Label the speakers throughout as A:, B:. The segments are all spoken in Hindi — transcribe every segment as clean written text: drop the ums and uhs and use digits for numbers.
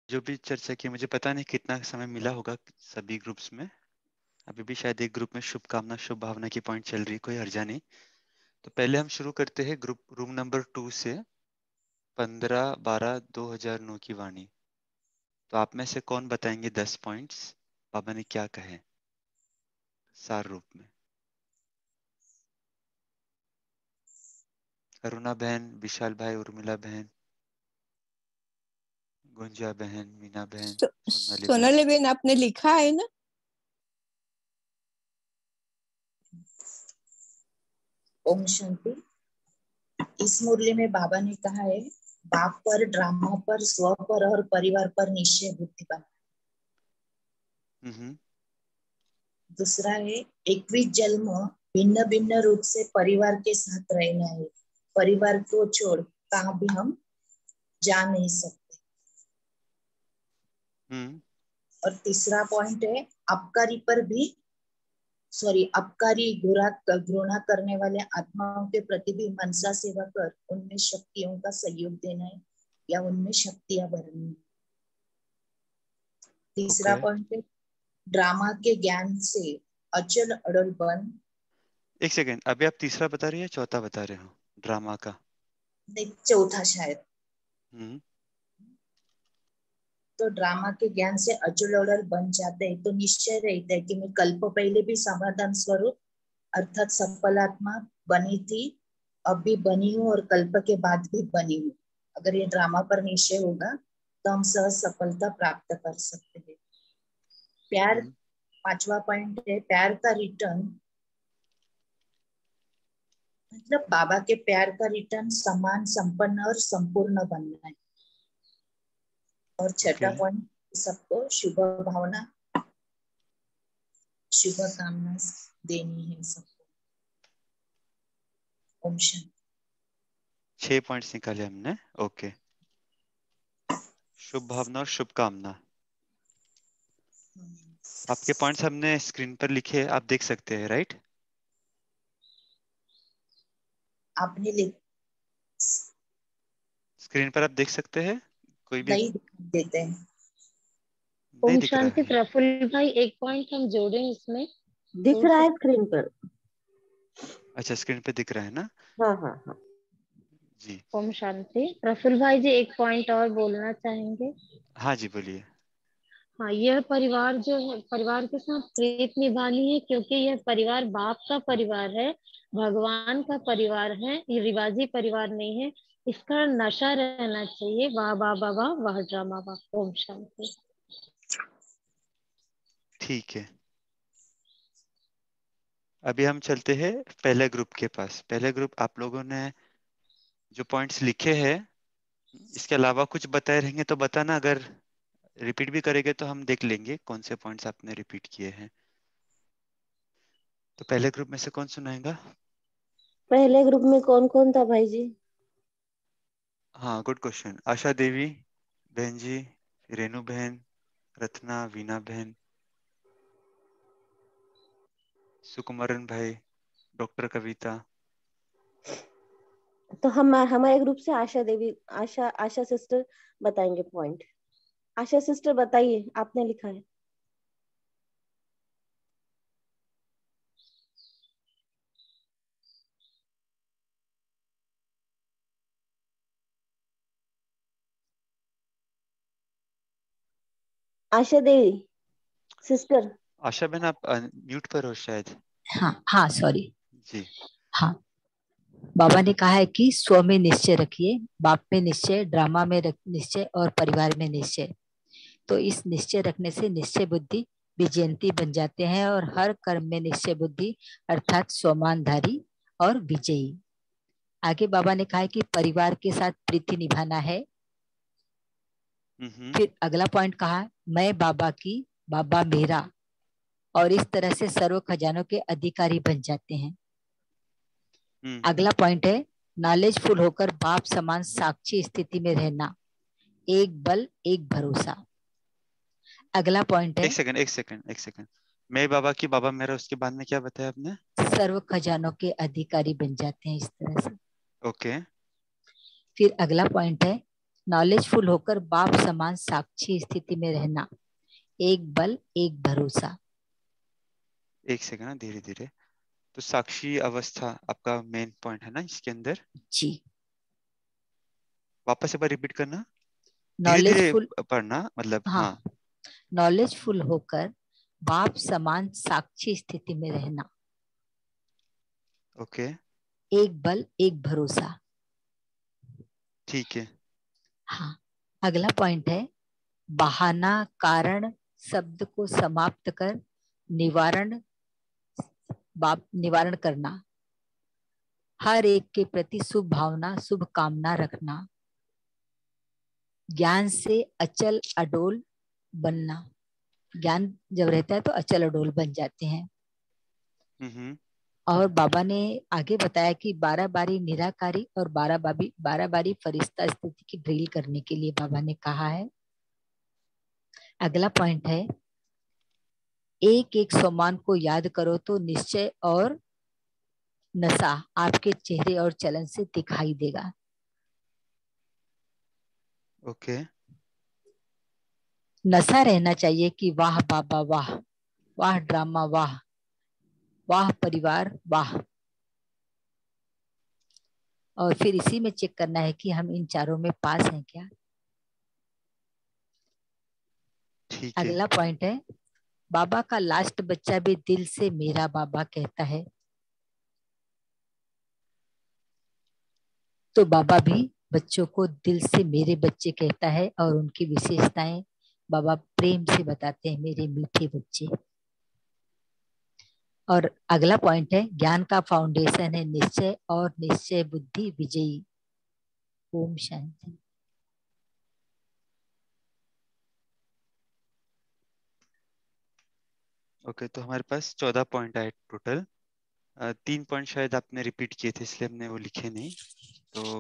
A: जो भी चर्चा की, मुझे पता नहीं कितना समय मिला होगा सभी ग्रुप्स में। अभी भी शायद एक ग्रुप में शुभकामना शुभ भावना की पॉइंट चल रही, कोई हर्जा नहीं। तो पहले हम शुरू करते हैं ग्रुप रूम नंबर 2 से, 15/12/2009 की वाणी। तो आप में से कौन बताएंगे 10 पॉइंट्स बाबा ने क्या कहे सार रूप में? अरुणा बहन, विशाल भाई, उर्मिला बहन, गुंजा बहन, मीना बहन, सोनाली बहन।
B: सोनाली बेन आपने लिखा है ना?
C: ओम शांति। इस मुरली में बाबा ने कहा है, बाप पर, ड्रामा पर, स्व पर और परिवार पर निश्चय बुद्धि बना। दूसरा है, 21 जन्म भिन्न भिन्न रूप से परिवार के साथ रहना है, परिवार को छोड़ कहाँ भी हम जा नहीं सकते। और तीसरा पॉइंट है, अपकारी पर भी अपकारी घृणा करने वाले आत्माओं के प्रति भी मनसा सेवा कर उनमें शक्तियों का सहयोग देना है या उनमें शक्तियां भरनी है। तीसरा पॉइंट है, ड्रामा के ज्ञान से अचल अड़ल बन।
A: एक सेकेंड, अभी आप तीसरा बता रहे हैं चौथा बता रहे हो ड्रामा का?
C: नहीं, चौथा शायद। तो ड्रामा के ज्ञान से अचल अड़ल बन जाते हैं तो निश्चय रहता है कि मैं कल्प पहले भी समाधान स्वरूप अर्थात सफल आत्मा बनी थी, अब भी बनी हूँ और कल्प के बाद भी बनी हूँ। अगर ये ड्रामा पर निश्चय होगा तो हम सहज सफलता प्राप्त कर सकते हैं। प्यार, पांचवा पॉइंट है, प्यार का रिटर्न, मतलब बाबा के प्यार का रिटर्न समान, संपन्न और संपूर्ण बनना है। और छठा पॉइंट, सबको शुभ भावना, शुभ कामना देनी है सबको। ओम शांति।
A: 6 पॉइंट्स निकाले हमने। ओके, शुभ भावना और शुभकामना। आपके पॉइंट्स हमने स्क्रीन पर लिखे, आप देख सकते हैं, राइट?
C: आपने लिख
A: स्क्रीन पर आप देख सकते हैं? कोई भी
C: नहीं देते हैं?
A: नहीं
D: ओम
A: दिख रहा
D: शांति।
A: है?
D: प्रफुल्ल भाई, एक पॉइंट हम जोड़े इसमें,
B: दिख रहा है स्क्रीन पर।
A: अच्छा, स्क्रीन पे दिख रहा है ना?
B: हाँ हाँ हाँ
A: जी।
D: ओम शांति। प्रफुल्ल भाई जी एक पॉइंट और बोलना चाहेंगे?
A: हाँ जी, बोलिए।
D: हाँ, यह परिवार जो है, परिवार के साथ प्रीत निभानी है, क्योंकि यह परिवार बाप का परिवार है, भगवान का परिवार है, ये रिवाजी परिवार नहीं है। इसका नशा रहना चाहिए। वाह वाह वाह वाह वाह ड्रामा वाह। ओम शांति।
A: ठीक है, अभी हम चलते हैं पहले ग्रुप के पास। पहले ग्रुप, आप लोगों ने जो पॉइंट्स लिखे हैं इसके अलावा कुछ बताए रहेंगे तो बताना, अगर रिपीट भी करेंगे तो हम देख लेंगे कौन से पॉइंट्स आपने रिपीट किए हैं। तो पहले ग्रुप में से कौन सुनाएगा?
B: पहले ग्रुप में कौन कौन था भाई जी?
A: हाँ, गुड क्वेश्चन। आशा देवी बहन जी, रेनू बहन, रत्ना, वीना बहन, सुकुमारन भाई, डॉक्टर कविता।
B: तो हम हमारे ग्रुप से आशा देवी, आशा सिस्टर बताएंगे पॉइंट। आशा सिस्टर बताइए, आपने लिखा है। आशा देवी सिस्टर।
A: आशा बहन, आप म्यूट पर हो शायद।
E: हाँ हाँ, सॉरी
A: जी।
E: हाँ, बाबा ने कहा है कि स्व में निश्चय रखिए, बाप में निश्चय, ड्रामा में निश्चय और परिवार में निश्चय। तो इस निश्चय रखने से निश्चय बुद्धि विजयंती बन जाते हैं और हर कर्म में निश्चय बुद्धि अर्थात स्वमानधारी और विजयी। आगे बाबा ने कहा है कि परिवार के साथ प्रीति निभाना है। फिर अगला पॉइंट कहा, मैं बाबा की, बाबा मेरा, और इस तरह से सर्व खजानों के अधिकारी बन जाते हैं। अगला पॉइंट है, नॉलेजफुल होकर बाप समान साक्षी स्थिति में रहना, एक बल एक भरोसा। अगला पॉइंट है,
A: एक सेकंड। मैं बाबा की, बाबा मेरा, उसके बाद में क्या बताया आपने?
E: सर्व खजानों के अधिकारी बन जाते हैं इस तरह से।
A: ओके।
E: फिर अगला पॉइंट है, नॉलेजफुल होकर बाप समान साक्षी स्थिति में रहना, एक बल एक भरोसा।
A: एक सेकंड ना, धीरे धीरे। तो साक्षी अवस्था आपका मेन पॉइंट है ना इसके अंदर?
E: जी।
A: वापस एक बार रिपीट करना, धीरे धीरे
E: नॉलेजफुल,
A: पढ़ना, मतलब
E: हाँ,
A: हाँ।
E: नॉलेजफुल होकर बाप समान साक्षी स्थिति में रहना,
A: ओके,
E: एक बल एक भरोसा।
A: ठीक है।
E: हाँ, अगला पॉइंट है बहाना कारण शब्द को समाप्त कर निवारण, निवारण करना, हर एक के प्रति शुभ भावना शुभ कामना रखना, ज्ञान से अचल अडोल बनना। ज्ञान जब रहता है तो अचल अडोल बन जाते हैं। और बाबा ने आगे बताया कि 12 बारी निराकारी और 12 बारी फरिश्ता स्थिति की ड्रिल करने के लिए बाबा ने कहा है। अगला पॉइंट है एक एक सम्मान को याद करो तो निश्चय और नशा आपके चेहरे और चलन से दिखाई देगा।
A: ओके।
E: नशा रहना चाहिए कि वाह बाबा वाह, वाह ड्रामा वाह, वाह परिवार वाह। और फिर इसी में चेक करना है कि हम इन चारों में पास हैं क्या।
A: ठीक है।
E: अगला पॉइंट है बाबा का लास्ट बच्चा भी दिल से मेरा बाबा कहता है, तो बाबा भी बच्चों को दिल से मेरे बच्चे कहता है और उनकी विशेषताएं बाबा प्रेम से बताते हैं, मेरे मीठे बच्चे। और अगला पॉइंट है ज्ञान का फाउंडेशन है निश्चय और निश्चय बुद्धि विजयी। ओम शांति।
A: ओके, तो हमारे पास 14 पॉइंट आए टोटल। 3 पॉइंट शायद आपने रिपीट किए थे, इसलिए हमने वो लिखे नहीं। तो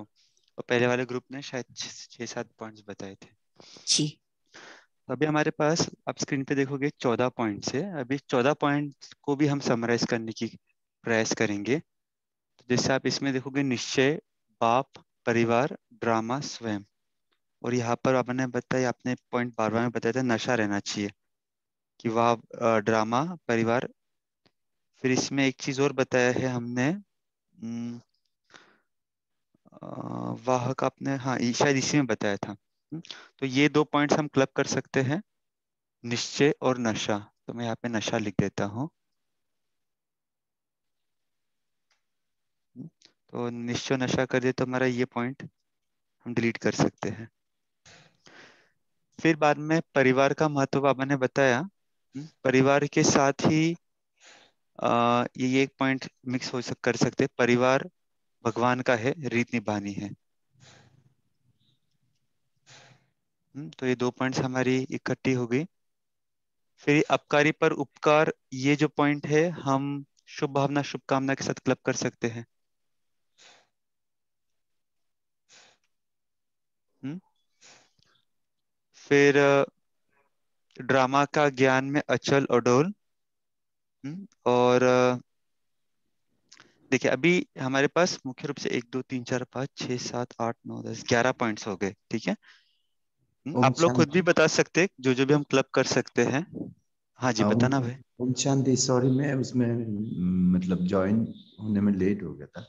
A: और पहले वाले ग्रुप ने शायद 6-7 पॉइंट्स बताए थे।
E: जी।
A: तो अभी हमारे पास, आप स्क्रीन पे देखोगे 14 पॉइंट्स है। अभी 14 पॉइंट्स को भी हम समराइज करने की प्रयास करेंगे। तो जैसे आप इसमें देखोगे निश्चय, बाप, परिवार, ड्रामा, स्वयं। और यहाँ पर आपने बताया, आपने पॉइंट 12 में बताया था नशा रहना चाहिए कि वह ड्रामा, परिवार। फिर इसमें एक चीज और बताया है हमने, वाहक आपने, हाँ शायद इसी में बताया था। तो ये 2 पॉइंट्स हम क्लब कर सकते हैं, निश्चय और नशा। तो मैं यहाँ पे नशा लिख देता हूँ। तो निश्चय नशा कर दे तो हमारा ये पॉइंट हम डिलीट कर सकते हैं। फिर बाद में परिवार का महत्व बाबा ने बताया। परिवार के साथ ही ये एक पॉइंट मिक्स कर सकते हैं, परिवार भगवान का है, रीत निभानी है। तो ये 2 पॉइंट्स हमारी इकट्ठी हो गई। फिर अपकारी पर उपकार, ये जो पॉइंट है हम शुभ भावना शुभ कामना के साथ क्लब कर सकते हैं। फिर ड्रामा का ज्ञान में अचल अडोल। और देखिए अभी हमारे पास मुख्य रूप से 1 2 3 4 5 6 7 8 9 10 11 पॉइंट्स हो गए। ठीक है।
F: ओम
A: आप लोग खुद भी
F: शांति।
A: बता सकते हैं जो जो भी हम क्लब कर सकते हैं। हाँ जी,
F: ओम
A: बताना भाई।
F: ओम शांति। सॉरी, मैं उसमें मतलब ज्वाइन होने में लेट हो गया था।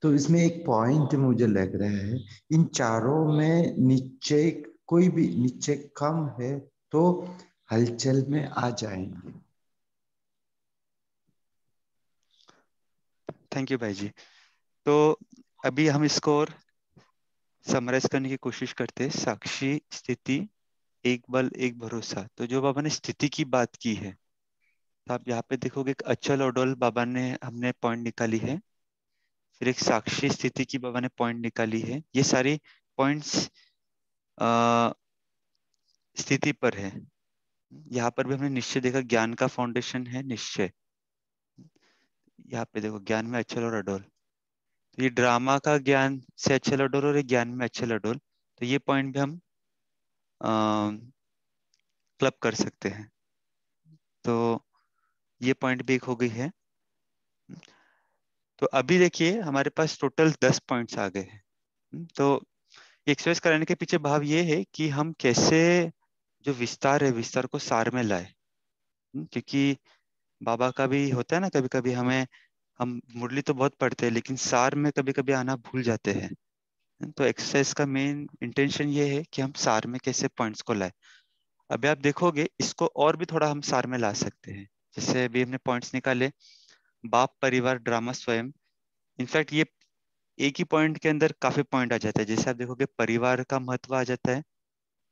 F: तो इसमें एक पॉइंट मुझे लग रहा है, इन चारों में निश्चय, कोई भी निश्चय कम है तो हलचल में आ जाएंगे।
A: थैंक यू भाई जी। तो अभी हम इसको और समराइज करने की कोशिश करते हैं। साक्षी, स्थिति, एक बल एक भरोसा। तो जो बाबा ने स्थिति की बात की है, तो आप यहाँ पे देखोगे एक अचल अडोल बाबा ने हमने पॉइंट निकाली है। फिर एक साक्षी स्थिति की बाबा ने पॉइंट निकाली है। ये सारी पॉइंट्स स्थिति पर है। यहाँ पर भी हमने निश्चय देखा, ज्ञान का फाउंडेशन है निश्चय। यहाँ पे देखो ज्ञान में अचल और अडोल। तो ये ड्रामा का ज्ञान से अचल अडोल और ये ज्ञान में अचल अडोल। तो ये पॉइंट भी हम क्लब कर सकते हैं। तो ये पॉइंट भी एक हो गई है। तो अभी देखिए हमारे पास टोटल 10 पॉइंट्स आ गए हैं। तो एक्सरसाइज कराने के पीछे भाव ये है कि हम कैसे जो विस्तार है विस्तार को सार में लाए। क्योंकि बाबा का भी होता है ना, कभी कभी हम मुरली तो बहुत पढ़ते हैं लेकिन सार में कभी कभी आना भूल जाते हैं। तो एक्सरसाइज का मेन इंटेंशन ये है कि हम सार में कैसे पॉइंट्स को लाए। अभी आप देखोगे इसको और भी थोड़ा हम सार में ला सकते हैं। जैसे अभी हमने पॉइंट्स निकाले, बाप, परिवार, ड्रामा, स्वयं। इनफैक्ट ये एक ही पॉइंट के अंदर काफी पॉइंट आ जाता है। जैसे आप देखोगे परिवार का महत्व आ जाता है,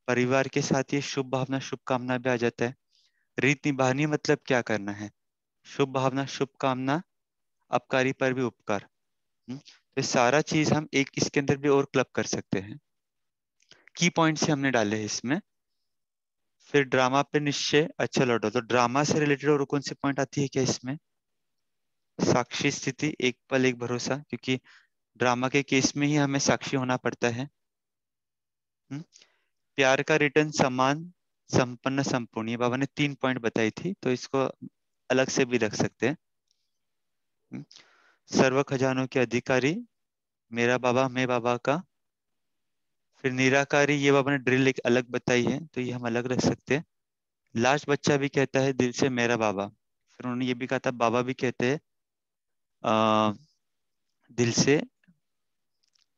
A: परिवार के साथ ये शुभ भावना शुभ कामना भी आ जाता है। रीत निभानी मतलब क्या करना है, शुभ भावना शुभ कामना, अपकारी पर भी उपकार। तो ये सारा चीज हम एक इसके अंदर भी और क्लब कर सकते हैं। की पॉइंट्स हमने डाले हैं इसमें। फिर ड्रामा पे निश्चय, अच्छा लौटो। तो ड्रामा से रिलेटेड और कौन सी पॉइंट आती है क्या इसमें? साक्षी स्थिति, एक पल एक भरोसा, क्योंकि ड्रामा के केस में ही हमें साक्षी होना पड़ता है। प्यार का रिटर्न, समान, संपन्न, संपूर्ण। ये बाबा ने 3 पॉइंट बताई थी, तो इसको अलग से भी रख सकते हैं। सर्व खजानों के अधिकारी, मेरा बाबा, मैं बाबा का। फिर निराकारी, ये बाबा ने ड्रिल एक अलग बताई है, तो ये हम अलग रख सकते हैं। लास्ट बच्चा भी कहता है दिल से मेरा बाबा। फिर उन्होंने ये भी कहा था बाबा भी कहते हैं दिल से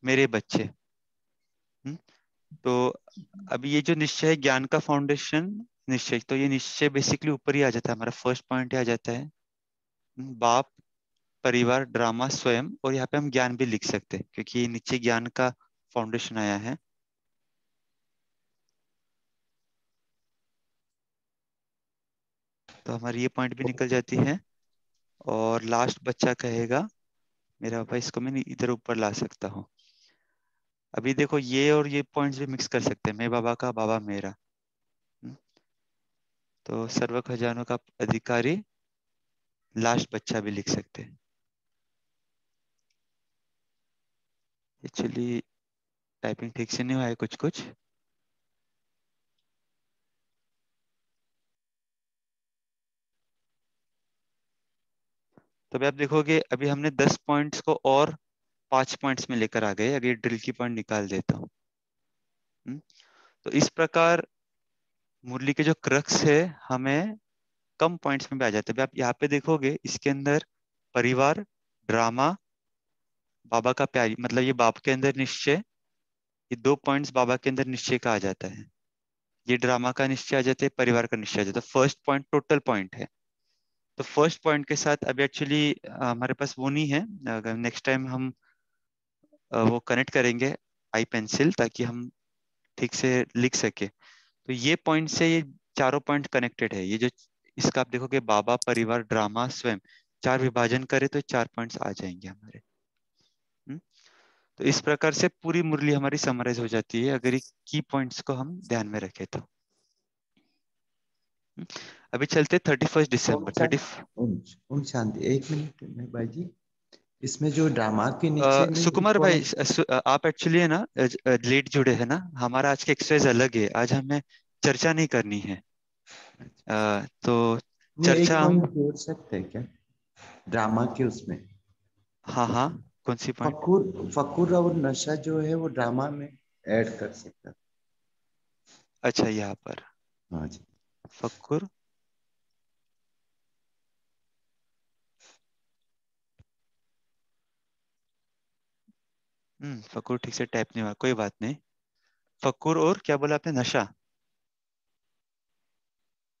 A: मेरे बच्चे। तो अभी ये जो निश्चय है, ज्ञान का फाउंडेशन निश्चय, तो ये निश्चय बेसिकली ऊपर ही आ जाता है, हमारा फर्स्ट पॉइंट ही आ जाता है। बाप, परिवार, ड्रामा, स्वयं, और यहाँ पे हम ज्ञान भी लिख सकते हैं क्योंकि ये नीचे ज्ञान का फाउंडेशन आया है। तो हमारी ये पॉइंट भी निकल जाती है। और लास्ट बच्चा कहेगा मेरा पापा, इसको मैं इधर ऊपर ला सकता हूँ। अभी देखो ये और ये पॉइंट्स भी मिक्स कर सकते हैं, मैं बाबा का, बाबा मेरा। हम्म, तो सर्व खजानों का अधिकारी, लास्ट बच्चा भी लिख सकते हैं। एक्चुअली टाइपिंग ठीक से नहीं हुआ है कुछ कुछ। तो अभी आप देखोगे अभी हमने 10 पॉइंट्स को और 5 पॉइंट्स में लेकर आ गए। अगर ये ड्रिल की पॉइंट निकाल देता हूँ। तो इस प्रकार मुरली के जो क्रक्स है हमें कम पॉइंट्स में भी आ जाते हैं। अभी आप यहाँ पे देखोगे इसके अंदर परिवार, ड्रामा, बाबा का प्यार, मतलब ये बाप के अंदर निश्चय, ये 2 पॉइंट्स बाबा के अंदर निश्चय का आ जाता है। ये ड्रामा का निश्चय आ जाता है, परिवार का निश्चय आ जाता है। फर्स्ट पॉइंट टोटल पॉइंट है। तो फर्स्ट पॉइंट के साथ अभी एक्चुअली हमारे पास वो नहीं है। अगर नेक्स्ट टाइम हम वो कनेक्ट करेंगे आई पेंसिल, ताकि हम ठीक से लिख सके। तो ये पॉइंट से ये चारों पॉइंट कनेक्टेड है। ये जो इसका आप देखोगे बाबा, परिवार, ड्रामा, स्वयं, 4 विभाजन करे तो 4 पॉइंट्स आ जाएंगे हमारे। हम्म? तो इस प्रकार से पूरी मुरली हमारी समराइज हो जाती है अगर ये की पॉइंट्स को हम ध्यान में रखें तो। अभी चलते 31 दिसंबर।
F: ओम शांति, एक मिनट में भाई जी, इसमें जो ड्रामा के नीचे में जो
A: सुकुमार भाई,
F: कौन।
A: आप एक्चुअली है ना लेट जुड़े हैं ना, हमारा आज का एक्सरसाइज अलग है। आज हमें चर्चा नहीं करनी है। तो
F: वो एक
A: चर्चा हम,
F: पॉइंट जोड़ सकते हैं क्या ड्रामा के उसमें?
A: हाँ हाँ, कौन सी पॉइंट?
F: फकुर फकुर और नशा जो है वो ड्रामा में ऐड कर सकता।
A: अच्छा, यहाँ पर
F: हाँ जी।
A: फक्कुर, फक्कुर ठीक से टाइप नहीं हुआ, कोई बात नहीं। फक्कुर और क्या बोला आपने? नशा।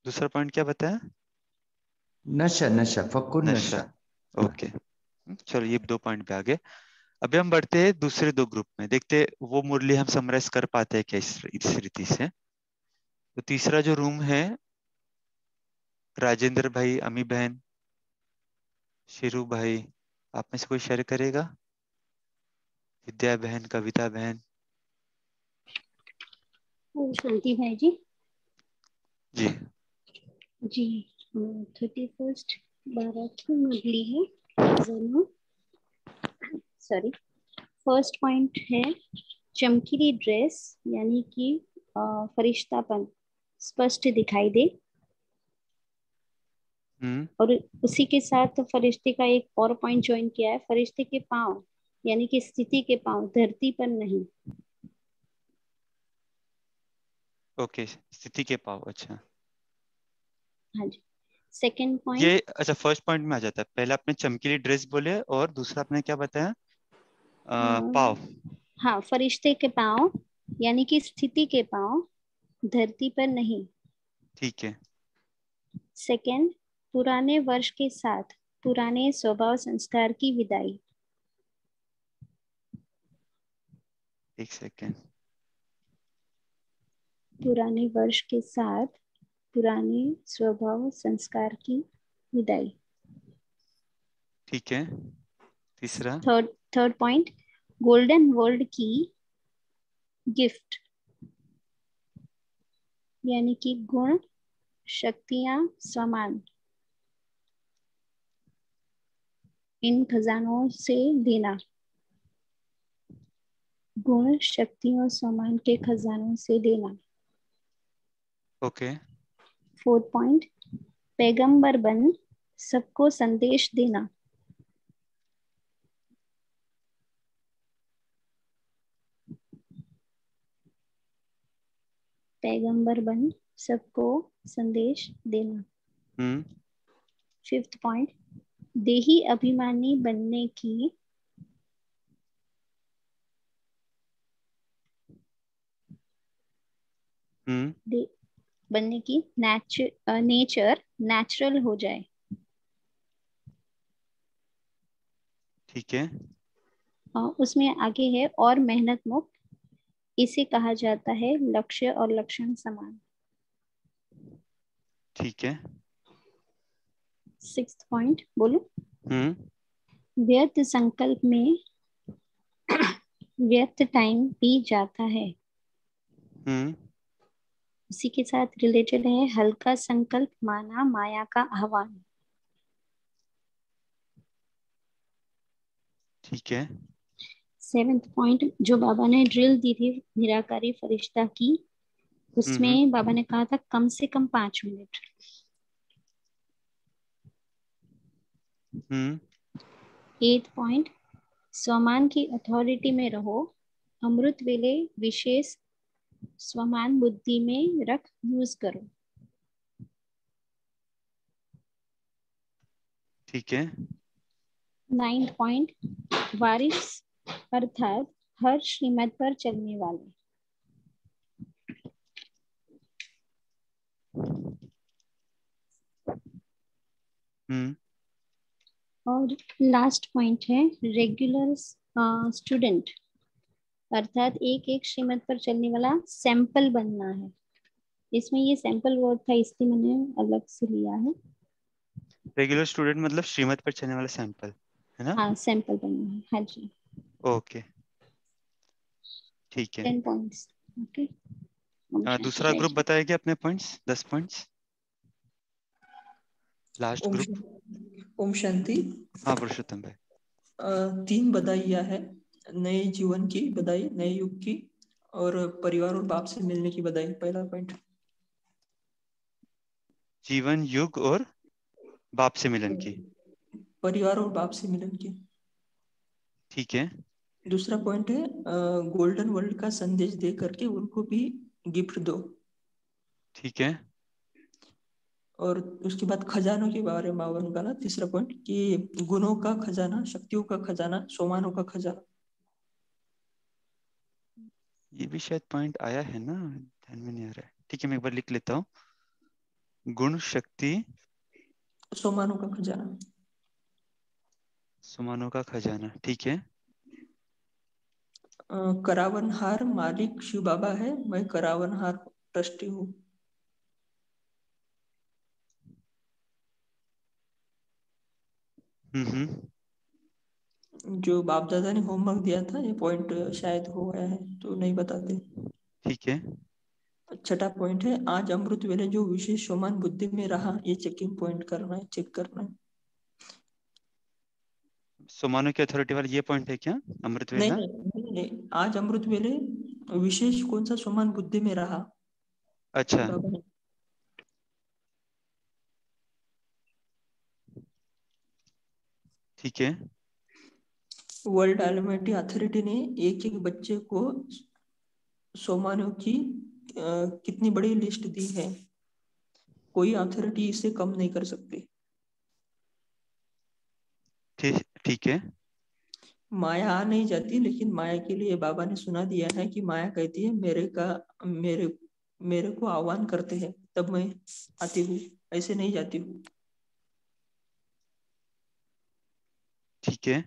A: दूसरा पॉइंट क्या बताया?
F: नशा, नशा, फकुर
A: नशा।
F: नशा। हाँ।
A: ओके, चलो ये 2 पॉइंट पे आ गए। अभी हम बढ़ते हैं दूसरे 2 ग्रुप में, देखते हैं वो मुरली हम समराइज कर पाते हैं क्या इस रीति से। तो तीसरा जो रूम है, राजेंद्र भाई, अमी बहन, शिरू भाई, आप में से कोई शेयर करेगा? विद्या बहन, कविता बहन।
G: शांति भाई जी।
A: जी।
G: जी 31 12 की मुरली है जनो। सॉरी, फर्स्ट पॉइंट है चमकीली ड्रेस, यानी कि फरिश्तापन स्पष्ट दिखाई दे।
A: हम्म
G: और उसी के साथ फरिश्ते का एक और पॉइंट ज्वाइन किया है, फरिश्ते के पांव यानी कि स्थिति के पांव धरती पर नहीं।
A: ओके, स्थिति के पाव। अच्छा,
G: हाँ जी। सेकंड पॉइंट,
A: ये अच्छा फर्स्ट पॉइंट में आ जाता है। पहले आपने चमकीली ड्रेस बोले और दूसरा आपने क्या बताया? पाव।
G: हाँ, फरिश्ते के पाँव यानी कि स्थिति के पाँव धरती पर नहीं।
A: ठीक है।
G: सेकंड, पुराने वर्ष के साथ पुराने स्वभाव संस्कार की विदाई।
A: एक सेकेंड।
G: पुराने वर्ष के साथ पुराने स्वभाव संस्कार की विदाई।
A: ठीक है। तीसरा?
G: थर्ड पॉइंट, गोल्डन वर्ल्ड की गिफ्ट यानी कि गुण, शक्तियां, सम्मान इन खजानों से देना। गुण, शक्तियों, सम्मान के खजानों से देना।
A: ओके।
G: फोर्थ पॉइंट, पैगंबर बन सबको संदेश देना। पैगंबर बन सबको संदेश देना।
A: हम्म।
G: फिफ्थ पॉइंट, देही अभिमानी बनने की बनने की नेचर नेचुरल हो जाए।
A: ठीक है।
G: उसमें आगे है और मेहनत मुक्त, इसे कहा जाता है लक्ष्य और लक्षण समान।
A: ठीक है।
G: सिक्स्थ पॉइंट बोलो,
A: हम्म।
G: व्यर्थ संकल्प में व्यर्थ टाइम भी जाता है।
A: हम्म।
G: उसी के साथ रिलेटेड है हल्का संकल्प माना माया का आह्वान।
A: ठीक है।
G: सेवेंथ पॉइंट, जो बाबा ने ड्रिल दी थी निराकारी फरिश्ता की, उसमें बाबा ने कहा था कम से कम 5 मिनट। एथ पॉइंट, स्वमान की अथॉरिटी में रहो, अमृत वेले विशेष स्वमान बुद्धि में रख यूज करो।
A: ठीक है।
G: नाइन्थ पॉइंट, वारिस अर्थात हर श्रीमत पर चलने वाले। और लास्ट पॉइंट है रेगुलर स्टूडेंट, अर्थात एक एक श्रीमत पर चलने वाला सैंपल बनना है। इसमें ये सैंपल वर्ड था इसलिए मैंने अलग से लिया है।
A: रेगुलर स्टूडेंट मतलब श्रीमत पर चलने वाला सैंपल है ना?
G: हाँ, सैंपल बनना है। हाँ जी।
A: ओके, ठीक है।
G: 10 पॉइंट्स। ओके।
A: दूसरा ग्रुप बताया गया अपने पॉइंट्स, 10 पॉइंट्स। Last group.
H: ओम शांति।
A: हाँ पुरुषोत्तम भाई।
H: 3 बधाइयाँ है, नए जीवन की बधाई, नए युग की, और परिवार और बाप से मिलने की बधाई। पहला पॉइंट
A: जीवन, युग और बाप से मिलन की।
H: परिवार और बाप से मिलन की।
A: ठीक है।
H: दूसरा पॉइंट है गोल्डन वर्ल्ड का संदेश दे करके उनको भी गिफ्ट दो।
A: ठीक है।
H: और उसके बाद खजानों के बारे में बाबा ने कहा, तीसरा पॉइंट कि गुणों का खजाना, शक्तियों का खजाना, सोमानों का खजाना।
A: ये भी शायद पॉइंट आया है ना, ध्यान में नहीं आ रहा है। ठीक है, मैं एक बार लिख लेता हूँ। गुण, शक्ति,
H: सोमानों का खजाना,
A: सुमानों का खजाना। ठीक है।
H: करावनहार मालिक शिव बाबा है, मैं करावनहार ट्रस्टी हूँ। जो बाप दादा ने होमवर्क दिया था, ये पॉइंट शायद हो गया है तो नहीं बताते।
A: ठीक है।
H: छठा पॉइंट है आज अमृत वेले जो विशेष सोमान बुद्धि में रहा, ये चेकिंग पॉइंट करना है, चेक करना है।
A: सुमानों की अथॉरिटी वाला ये पॉइंट है क्या, अमृत
H: नहीं
A: वेला?
H: नहीं नहीं, आज अमृत वेले विशेष कौन सा सोमान बुद्धि में रहा।
A: अच्छा।
H: बाबा ने
A: ठीक है।
H: वर्ल्ड एलिमेंट्री अथॉरिटी ने एक एक बच्चे को सोमानों की कितनी बड़ी लिस्ट दी है, कोई अथॉरिटी इसे कम नहीं कर सकती।
A: ठीक है।
H: माया आ नहीं जाती, लेकिन माया के लिए बाबा ने सुना दिया है कि माया कहती है मेरे को आह्वान करते हैं तब मैं आती हूँ, ऐसे नहीं जाती हूँ।
A: ठीक है।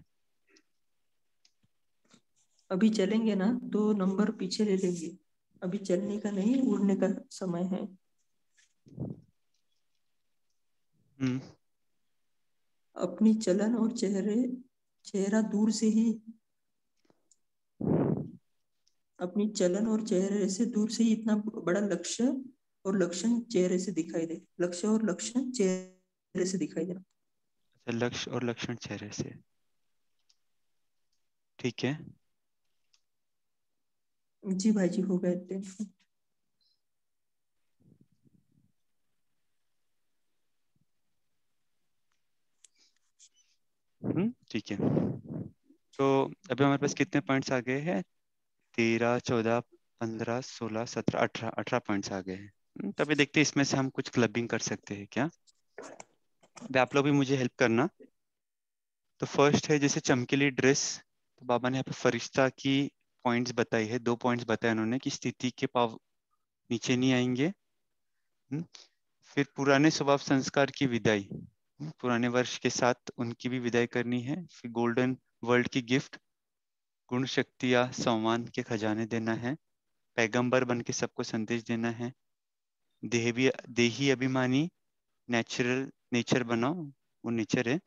H: अभी चलेंगे ना तो नंबर पीछे ले लेंगे, अभी चलने का नहीं, उड़ने का समय है। अपनी चलन और चेहरा दूर से ही, अपनी चलन और चेहरे से दूर से ही इतना बड़ा लक्ष्य और लक्षण चेहरे से दिखाई दे, लक्ष्य और लक्षण चेहरे से दिखाई देना।
A: अच्छा, लक्ष्य और लक्षण चेहरे से, ठीक है।
H: जी भाई जी, हो गए थे।
A: ठीक है। तो अभी हमारे पास कितने पॉइंट्स आ गए हैं? 13, 14, 15, 16, 17, 18, 18 पॉइंट्स आ गए हैं। तभी देखते हैं इसमें से हम कुछ क्लबिंग कर सकते हैं क्या। अभी आप लोग भी मुझे हेल्प करना। तो फर्स्ट है जैसे चमकीली ड्रेस, तो बाबा ने यहाँ पे फरिश्ता की पॉइंट्स बताई है, 2 पॉइंट्स बताए उन्होंने कि स्थिति के पाव नीचे नहीं आएंगे। फिर पुराने स्वभाव संस्कार की विदाई, पुराने वर्ष के साथ उनकी भी विदाई करनी है। फिर गोल्डन वर्ल्ड की गिफ्ट, गुण शक्ति या सम्मान के खजाने देना है। पैगंबर बन के सबको संदेश देना है। देही अभिमानी, नेचर बनाओ, वो नेचर है,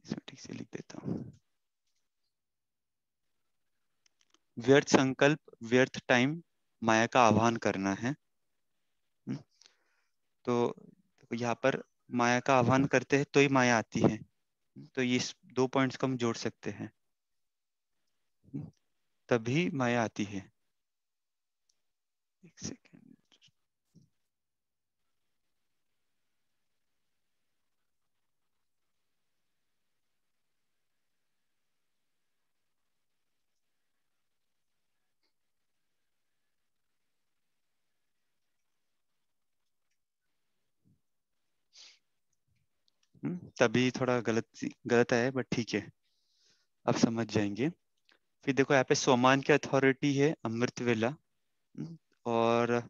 A: इसमें ठीक से लिख देता हूँ। व्यर्थ संकल्प, व्यर्थ टाइम, माया का आह्वान करना है। तो यहाँ पर माया का आह्वान करते हैं तो ही माया आती है। तो ये 2 पॉइंट्स को हम जोड़ सकते हैं, तभी माया आती है। एक सेकेंड। तभी थोड़ा गलत है, बट ठीक है, आप समझ जाएंगे। फिर देखो यहाँ पे सोमान की अथॉरिटी है अमृत वेला, और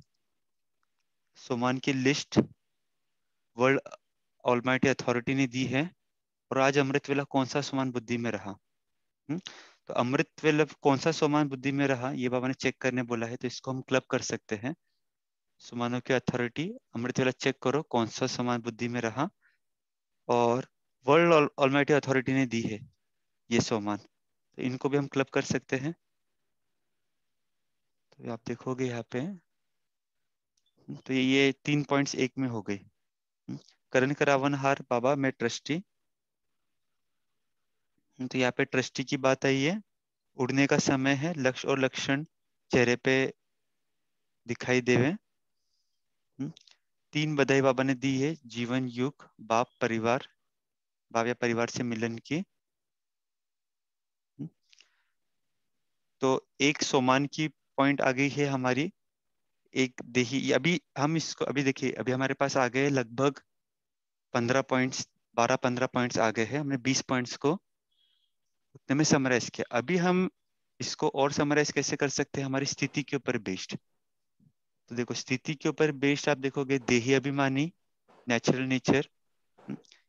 A: सोमान की लिस्ट वर्ल्ड ऑलमाइटी अथॉरिटी ने दी है। और आज अमृत वेला कौन सा सोमान बुद्धि में रहा। तो अमृत वेला कौन सा सोमान बुद्धि में रहा, ये बाबा ने चेक करने बोला है, तो इसको हम क्लब कर सकते हैं। सोमानों की अथॉरिटी अमृत वेला चेक करो कौन सा सोमान बुद्धि में रहा, और वर्ल्ड ऑलमाइटी अथॉरिटी ने दी है ये सोमान, तो इनको भी हम क्लब कर सकते हैं। तो आप देखोगे यहाँ पे, तो ये 3 पॉइंट्स एक में हो गई। करण करावन हार बाबा मैं ट्रस्टी, तो यहाँ पे ट्रस्टी की बात आई है। उड़ने का समय है, लक्ष्य और लक्षण चेहरे पे दिखाई देवे। 3 बधाई बाबा ने दी है, जीवन युग, बाप परिवार, बाप या परिवार से मिलन की। तो एक सोमान की पॉइंट आ गई है हमारी, एक देही। अभी हम इसको अभी देखिए, अभी हमारे पास आ गए लगभग 15 पॉइंट्स, 12-15 पॉइंट्स आ गए हैं। हमने 20 पॉइंट्स को उतने में समराइज किया। अभी हम इसको और समराइज कैसे कर सकते हैं, हमारी स्थिति के ऊपर बेस्ड। तो देखो स्थिति के ऊपर बेस्ड आप देखोगे, देही अभिमानी, नेचुरल नेचर,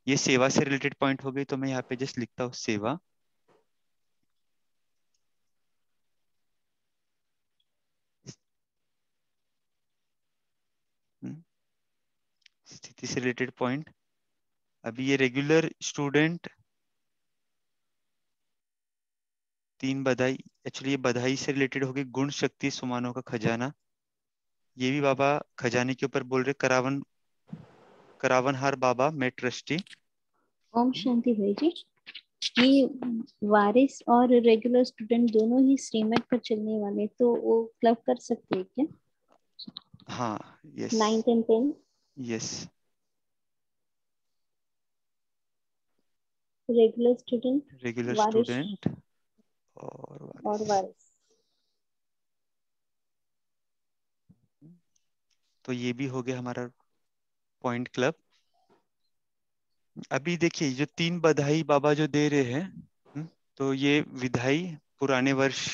A: ये सेवा से रिलेटेड पॉइंट हो गई, तो मैं यहाँ पे जस्ट लिखता हूँ सेवा। स्थिति से रिलेटेड पॉइंट। अभी ये रेगुलर स्टूडेंट, 3 बधाई, एक्चुअली ये बधाई से रिलेटेड होगी। गुण शक्ति सुमानों का खजाना, ये भी बाबा खजाने के ऊपर बोल रहे। करावनहार बाबा मैं ट्रस्टी।
G: ओम शांति भाई जी, ये वारिस और रेगुलर स्टूडेंट दोनों ही श्रीमत पर चलने वाले, तो वो क्लब कर सकते हैं क्या?
A: हाँ, yes
G: 9th and 10th
A: yes.
G: Regular student,
A: regular
G: Waris
A: student और
G: और
A: वारिस।
G: वारिस।
A: तो ये भी हो गया हमारा पॉइंट क्लब। अभी देखिए जो 3 बधाई बाबा जो दे रहे हैं, तो ये विदाई पुराने वर्ष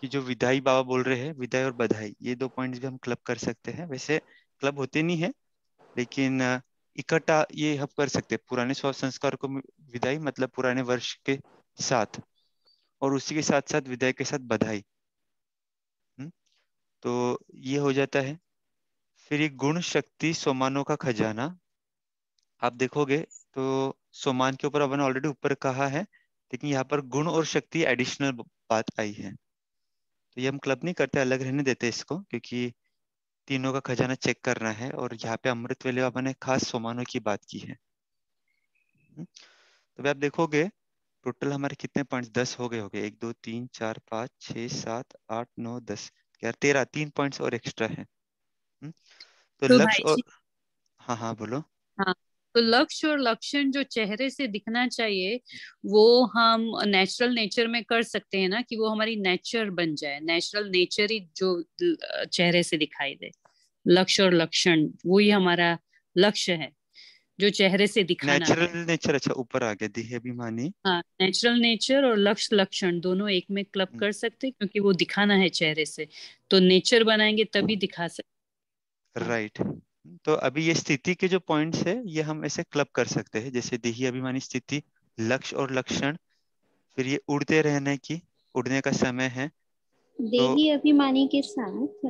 A: की जो विदाई बाबा बोल रहे हैं, विदाई और बधाई, ये 2 पॉइंट्स भी हम क्लब कर सकते हैं। वैसे क्लब होते नहीं है, लेकिन इकट्ठा ये हम कर सकते हैं। पुराने स्वास्थ्य संस्कार को विदाई मतलब पुराने वर्ष के साथ, और उसी के साथ साथ विदाई के साथ बधाई। तो ये हो जाता है। फिर ये गुण शक्ति सोमानों का खजाना, आप देखोगे तो सोमान के ऊपर अपन ऑलरेडी ऊपर कहा है, लेकिन यहाँ पर गुण और शक्ति एडिशनल बात आई है। तो ये हम क्लब नहीं करते, अलग रहने देते इसको, क्योंकि तीनों का खजाना चेक करना है, और यहाँ पे अमृत वेले बाबा ने खास सोमानों की बात की है। तो आप देखोगे टोटल हमारे कितने पॉइंट्स, 10 हो गए 1 2 3 4 5 6 7 8 9 10 यार 13, 3 पॉइंट्स और एक्स्ट्रा है। तो
I: तो
A: लक्ष्य
I: भाई
A: और
I: जी,
A: हाँ हाँ बोलो।
I: हाँ, तो लक्ष्य और लक्षण जो चेहरे से दिखना चाहिए वो हम नेचुरल नेचर में कर सकते हैं ना, कि वो हमारी नेचर बन जाए, नेचुरल नेचर ही जो चेहरे से दिखाई दे। लक्ष्य और लक्षण वही हमारा लक्ष्य है, जो चेहरे से दिखाना है।
A: नेचुरल नेचर, अच्छा ऊपर आ गया देह अभिमानी।
I: हाँ, नेचुरल नेचर और लक्ष्य लक्षण दोनों एक में क्लब कर सकते हैं, क्योंकि वो दिखाना है चेहरे से, तो नेचर बनाएंगे तभी दिखा सकते।
A: राइट। तो अभी ये स्थिति के जो पॉइंट्स है ये हम ऐसे क्लब कर सकते हैं, जैसे देही अभिमानी स्थिति, लक्ष्य और लक्षण। फिर ये उड़ते रहने की, उड़ने का समय है। तो
G: देही अभिमानी के साथ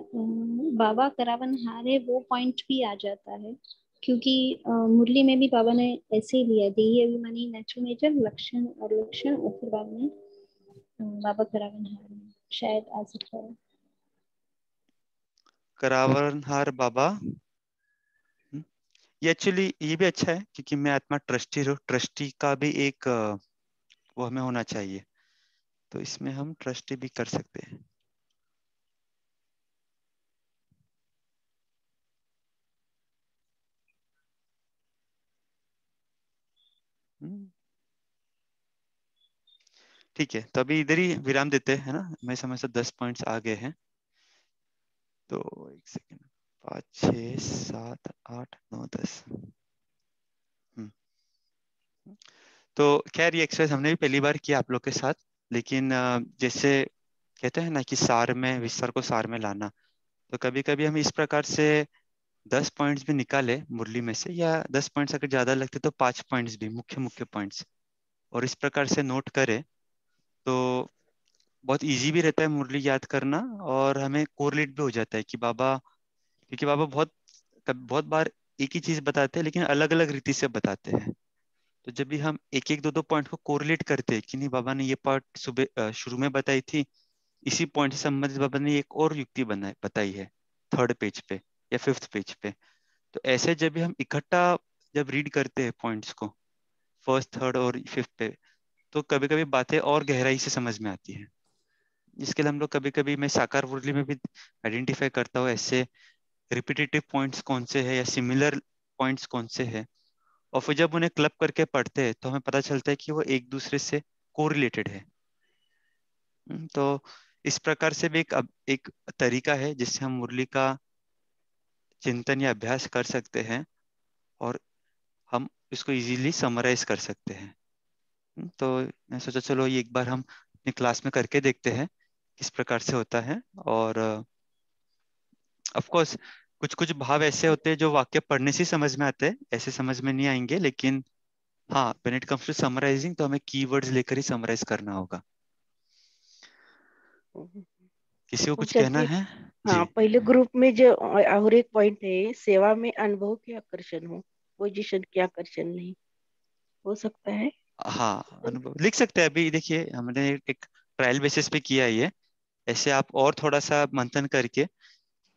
G: बाबा करावन हारे वो पॉइंट भी आ जाता है, क्योंकि मुरली में भी बाबा ने ऐसे ही लिया, देही अभिमानी नेचुरल नेचर, लक्षण और लक्षण, और फिर बाद में बाबा करावन हारे शायद आ सकता है।
A: करावनहार बाबा, ये एक्चुअली ये भी अच्छा है, क्योंकि मैं आत्मा ट्रस्टी हूँ, ट्रस्टी का भी एक वो हमें होना चाहिए, तो इसमें हम ट्रस्टी भी कर सकते हैं। ठीक है, तो अभी इधर ही विराम देते हैं ना, मैं समझता 10 पॉइंट्स आ गए हैं। तो एक सेकेंड, 5 6 7 8 9 10। तो खैर ये एक्सरसाइज हमने भी पहली बार किया आप लोग के साथ, लेकिन जैसे कहते हैं ना कि सार में विस्तार को सार में लाना, तो कभी कभी हम इस प्रकार से 10 पॉइंट्स भी निकाले मुरली में से, या 10 पॉइंट्स अगर ज्यादा लगते तो 5 पॉइंट्स भी, मुख्य मुख्य पॉइंट्स, और इस प्रकार से नोट करें तो बहुत इजी भी रहता है मुरली याद करना, और हमें कोरिलेट भी हो जाता है कि बाबा, क्योंकि बाबा बहुत बार एक ही चीज बताते हैं, लेकिन अलग अलग रीति से बताते हैं। तो जब भी हम एक एक दो दो पॉइंट को कोरिलेट करते हैं कि नहीं बाबा ने ये पार्ट सुबह शुरू में बताई थी, इसी पॉइंट से संबंधित बाबा ने एक और युक्ति बताई है 3rd पेज पे या 5th पेज पे। तो ऐसे जब भी हम इकट्ठा जब रीड करते हैं पॉइंट्स को 1st 3rd और 5th पे, तो कभी कभी बातें और गहराई से समझ में आती है। इसके लिए हम लोग कभी कभी, मैं साकार मुरली में भी आइडेंटिफाई करता हूँ ऐसे रिपीटेटिव पॉइंट्स कौन से है या सिमिलर पॉइंट्स कौन से है, और फिर जब उन्हें क्लब करके पढ़ते हैं तो हमें पता चलता है कि वो एक दूसरे से कोरिलेटेड है। तो इस प्रकार से भी एक तरीका है जिससे हम मुरली का चिंतन या अभ्यास कर सकते हैं, और हम इसको इजीली समराइज कर सकते हैं। तो मैं सोचा चलो ये एक बार हम अपनी क्लास में करके देखते हैं किस प्रकार से होता है। और ऑफ कोर्स कुछ कुछ भाव ऐसे होते हैं जो वाक्य पढ़ने से ही समझ में आते हैं, ऐसे समझ में नहीं आएंगे, लेकिन हाँ when it comes to summarizing तो हमें कीवर्ड्स लेकर ही समराइज करना होगा। किसी को कुछ कहना
B: जैसे
A: है?
B: हाँ,
A: जी
B: पहले ग्रुप में जो और एक पॉइंट है, सेवा में अनुभव के आकर्षण हो, पोजीशन के आकर्षण नहीं, हो सकता है।
A: हाँ, अनुभव लिख सकते हैं। अभी देखिए हमने एक ट्रायल बेसिस पे किया है ये, ऐसे आप और थोड़ा सा मंथन करके,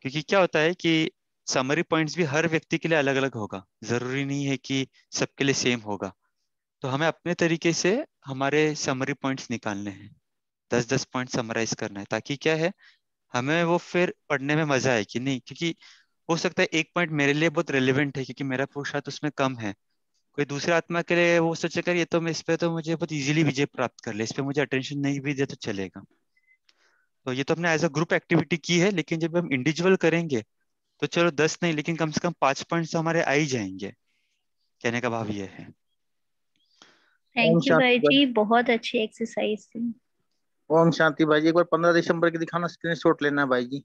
A: क्योंकि क्या होता है कि समरी पॉइंट्स भी हर व्यक्ति के लिए अलग अलग होगा, जरूरी नहीं है कि सबके लिए सेम होगा। तो हमें अपने तरीके से हमारे समरी पॉइंट्स निकालने हैं, 10-10 पॉइंट समराइज करना है, ताकि क्या है हमें वो फिर पढ़ने में मजा आए कि नहीं, क्योंकि हो सकता है एक पॉइंट मेरे लिए बहुत रेलिवेंट है क्योंकि मेरा पुरुषार्थ उसमें कम है, कोई दूसरे आत्मा के लिए वो सोचेगा ये तो मैं इस पे तो मुझे बहुत इजीली विजय प्राप्त कर ले, इस पे मुझे अटेंशन नहीं भी दे तो चलेगा। तो ये तो हमने एज अ ग्रुप एक्टिविटी की है, लेकिन जब हम इंडिविजुअल करेंगे तो चलो 10 नहीं, लेकिन कम से कम 5 पॉइंट्स तो हमारे आ ही जाएंगे। कहने का भाव ये है।
G: थैंक यू भाई जी, बहुत अच्छी एक्सरसाइज थी।
J: ओम शांति भाई जी, एक बार 15 दिसंबर की दिखाना, स्क्रीनशॉट लेना भाई जी।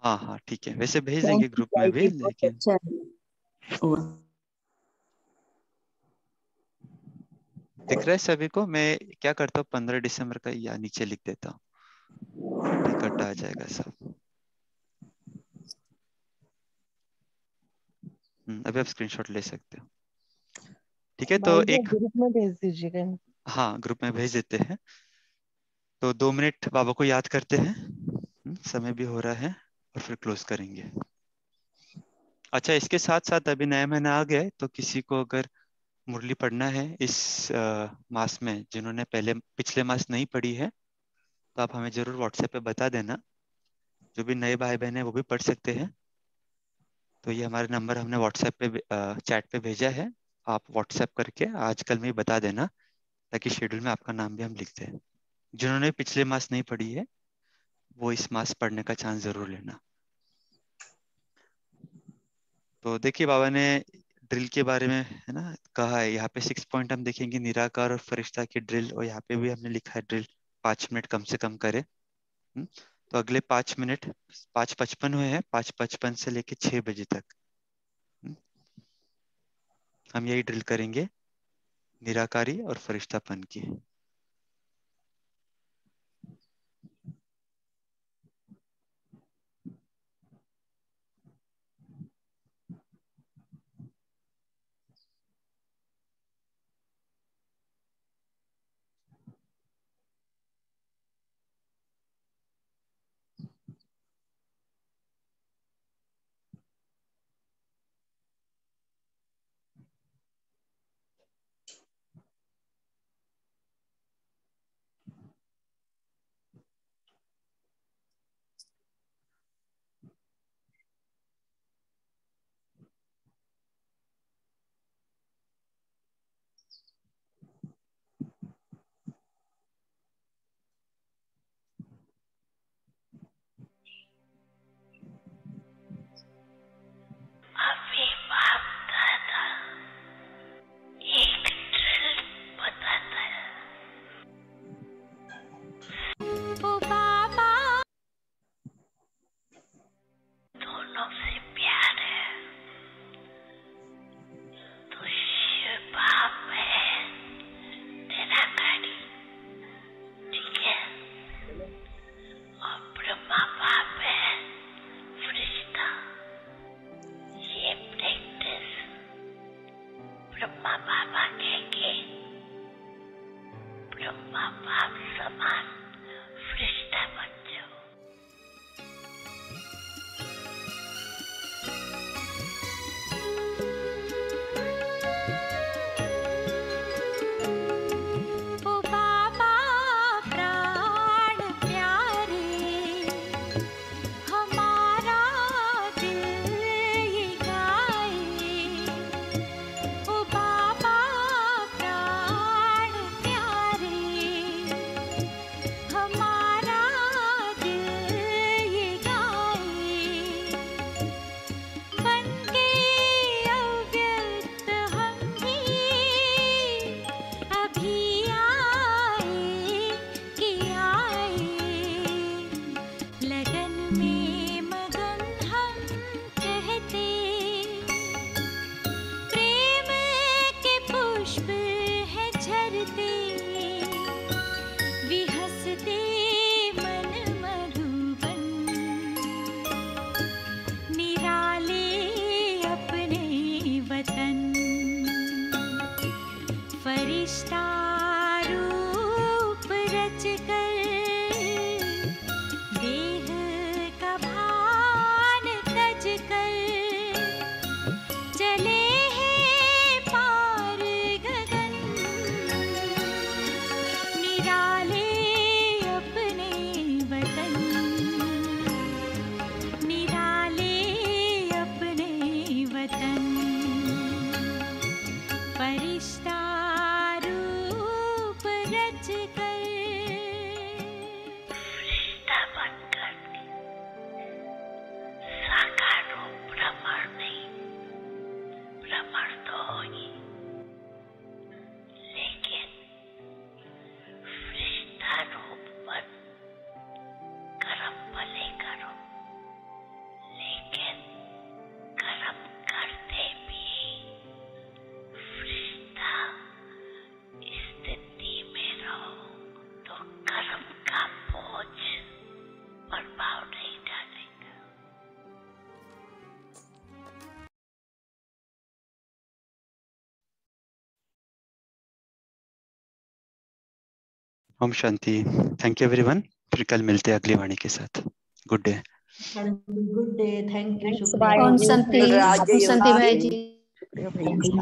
A: हाँ हाँ ठीक है, वैसे भेज देंगे ग्रुप में भी, लेकिन
B: अच्छा
A: दिख रहा है सभी को। मैं क्या करता हूँ 15 दिसंबर का या नीचे लिख देता हूँ, इकट्ठा आ जाएगा सब। अभी आप स्क्रीनशॉट ले सकते हो। ठीक है, तो एक
K: ग्रुप में भेज दीजिएगा।
A: हाँ ग्रुप में भेज देते हैं। तो 2 मिनट बाबा को याद करते हैं, समय भी हो रहा है, और फिर क्लोज करेंगे। अच्छा, इसके साथ साथ अभी नया महीना आ गया है, तो किसी को अगर मुरली पढ़ना है इस मास में, जिन्होंने पिछले मास नहीं पढ़ी है, तो आप हमें जरूर व्हाट्सएप पे बता देना। जो भी नए भाई बहन है वो भी पढ़ सकते हैं। तो ये हमारा नंबर हमने व्हाट्सएप पे चैट पे भेजा है, आप व्हाट्सएप करके आजकल में ही बता देना, ताकि शेड्यूल में आपका नाम भी हम लिख दें। जिन्होंने पिछले मास नहीं पढ़ी है वो इस मास पढ़ने का चांस जरूर लेना। तो देखिए बाबा ने ड्रिल के बारे में है ना कहा है, यहाँ पे 6 पॉइंट हम देखेंगे, निराकार और फरिश्ता की ड्रिल, और यहाँ पे भी हमने लिखा है ड्रिल 5 मिनट कम से कम करे। तो अगले 5 मिनट 5:55 हुए हैं, 5:55 से लेके 6 बजे तक हम यही ड्रिल करेंगे, निराकारी और फरिश्तापन की। ओम शांति। Thank you everyone. फिर कल मिलते हैं अगली वाणी के साथ। Good day.
K: Good day, thank you,
G: ओम
K: शुक्रिया।
G: शांति, ओम शांति भाई जी।
K: शुक्रिया भाई।